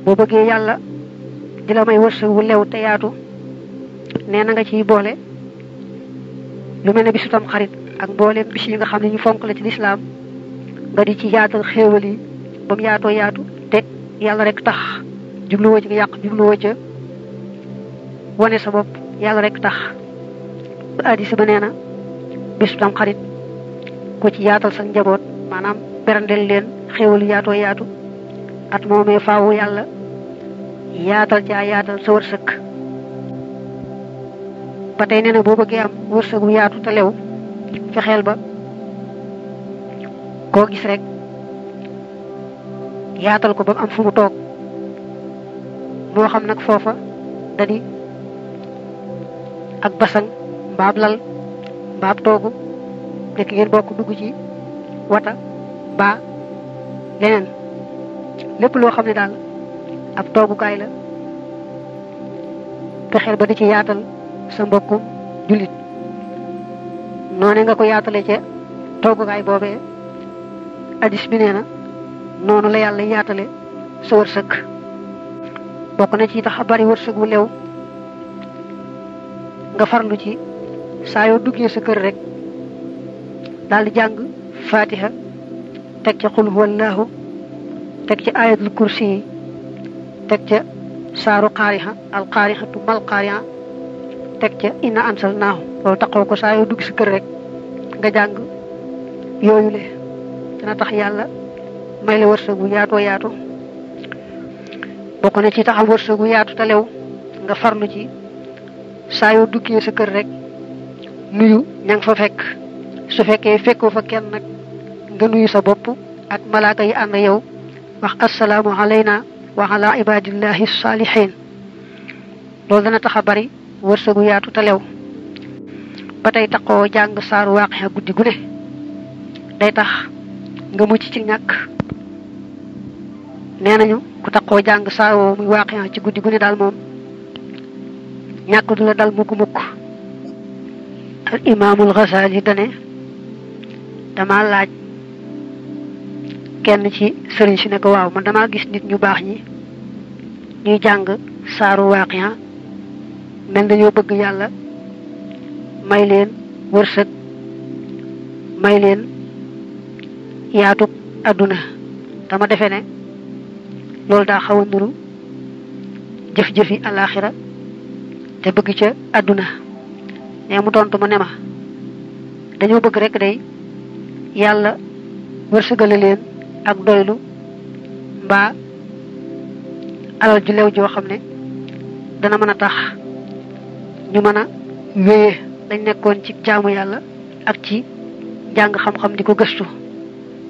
boo bëggee yàlla di la may wërsëg wu lew te yaatu nee na nga ciy boole lu mel ne bisu tam xarit ak mbooleem bis yi nga xam ne ñu fonk la ci lislaam nga di ci yaatal xéewal yi ba mu yaatoo yaatu te yàlla rek tax jubluwoo ci nga yàq jubluwoo ca wane sa bopp yàlla rek tax hadiis ba nee na bisu tam xarit ku ci yaatal sa njaboot maanaam berandel leen xéewal yu yaatoo yaatu at moomee faawu yàlla yaatal caa yaatal sa wërsëg ba tey nee na boo bëggee am wërsëgu yaatu te lew fexeel ba koo gis rek yaatal ko ba mu am fu mu toog moo xam nag foofa dadi ak basang mbaab lal mbaab toogu nekk ngeen bokk dugg ci wata ba leneen lépp loo xam ne daal ab toogukaay la fexeel ba di ci yaatal sa mbokku jullit noone nga ko yaatale ca toogukaay boobee hadiis bi nee na noonu la yàlla yaatale sa wërsëg bokk na ci tax a bari wërsëg wu lew nga farlu ci saa yoo duggee sa kër rek daal di jàng fatiha teg ca xul huwallaahu teg ca ayatul kursi yi teg ca saaru qaariha al qaarihatu mal qaariha teg ca inna ansalnaahu loolu taxaw ko saa yoo dugg sa kër rek nga jàng yooyu le dana tax yàlla may la wërsëgu yaatoo yaatu bokk na ci taxam wërsëgu yaatu te lew nga farlu ci saa yoo duggee sa kër rek nuyu ña nga fa fekk su fekkee fekkoo fa kenn nag nga nuyu sa bopp ak malaaka yi ànd yow wax assalaamu alayna wa ala ibadillahi salihin loolu dana tax a bari wërsëgu yaatu te lew ba tey taxoo jàng saaru waaqiya guddi gu ne day tax nga mucc ci ñàkk nee nañu ku taxoo jàng saar woo muy waaqiya ci guddi gu ne daal moom ñàkk du la dal mukk mukk al imaamul Ghazali dane dama laaj kenn ci sëriñ si ne ko waaw man dama gis nit ñu baax ñi ñuy jàng saaru waaqiya mel dañoo bëgg yàlla may leen wërsëg may leen yaatub àdduna dama defe ne loolu daa xaw a nuru jëf-jëfi alaaxira te bëgg ca àdduna ne mu tontu ma ne ma dañoo bëgg rek day yàlla wërsëgale leen ak doylu mbaa alal ju lew joo xam ne dana mën a tax ñu mën a wéye dañ nekkoon ci jaamu yàlla ak ci jàng xam-xam di ko gëstu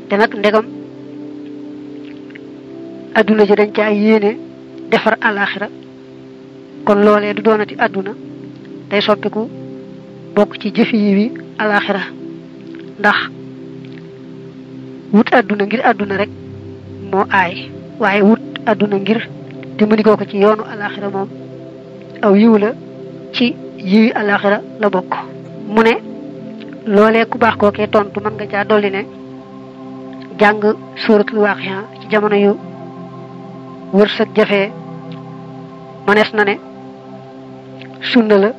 te nag ndegam adduna ji dañ caa yéene defar alaxira kon loolee du doonati adduna day soppiku bokk ci jëfi yi wi alaxira ndax wut adduna ngir adduna rek moo aay waaye wut adduna ngir dimbali ko ci yoonu alaxira moom aw yiw la ci yiwi alaxira la bokk mu ne loolee ku baax kookee tontu mën nga caa dolli ne jàng suuratul waaqiya ci jamono yu wërsëg jafee mënees na ne sunna la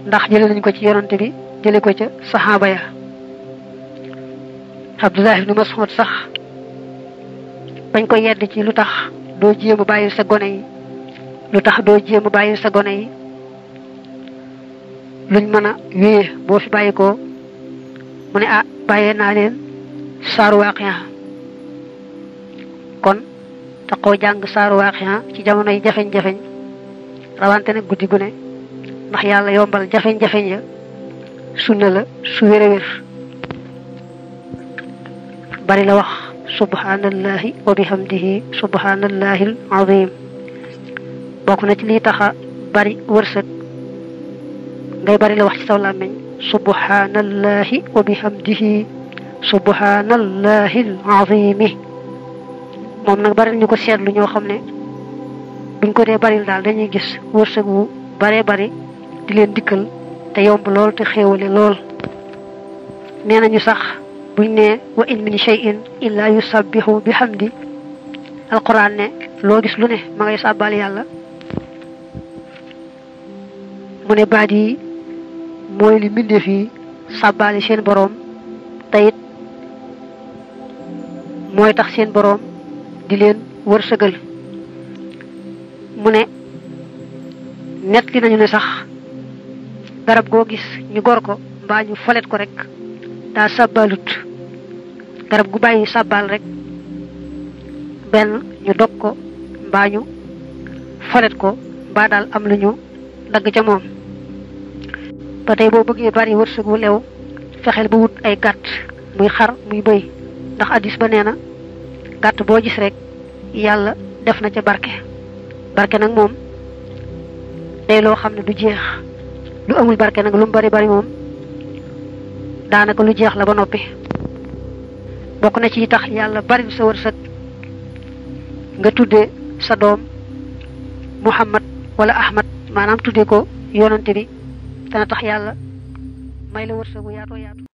ndax jële nañ ko ci yonante bi jële ko ca saxaaba ya Abdullah ibn Mas'ud sax bañ ko yedd ci lu tax doo jéem a bàyyi sa gone yi lu tax doo jéem a bàyyi sa gone yi luñ mën a wéye boo fi bàyyi ko mu ne ah bàyyee naa leen saaru waaqiya kon taxoo jàng saaru waaqiya ci jamono yi jafeñ-jafeñ rawante nag guddi gu ne ndax yàlla yombal jafeñ-jafeñ ya sunna la su wér a wér bari la wax subhanallahi wa bihamdihi subhanallahi al-azim bokk na ci lii taxa bari wërsëg ngay bari la wax ci saw làmmiñ subhanallahi wa bihamdihi subhanallahi al-azim moom nag bari ñu ko seetlu ñoo xam ne buñ ko dee baril daal dañuy gis wërsëg wu baree bari di leen dikkal te yomb lool te xéewale lool nee nañu sax buñ ne wa in min shay'in illa yusabbihu bihamdi alquran ne loo gis lu ne ma ngay sàbbaal yàlla mu ne baat yi mooy li mbindeef yi sàbbaale seen boroom te it mooy tax seen boroom di leen wërsëgal mu ne nett li nañu ne sax garab goo gis ñu gor ko mbaa ñu folet ko rek daa sàbbaalut garab gu bàyyi sàbbaal rek benn ñu dog ko mbaa ñu folet ko mbaa daal am lu ñu dagg ca moom ba tey boo bëggee bari wërsëg wu lew fexeel ba wut ay gàtt muy xar muy bëy ndax addis ba nee na gàtt boo gis rek yàlla def na ca barke barke nag moom day loo xam ne du jeex lu amul barke nag lu mu bari bari moom daanaka lu jeex la ba noppi bokk na ci tax yàlla bari sa wërsëg nga tudde sa doom Muhammad wala Ahmad maanaam tudde ko yonante bi dana tax yàlla may la wërsëg bu yaatoo yaatu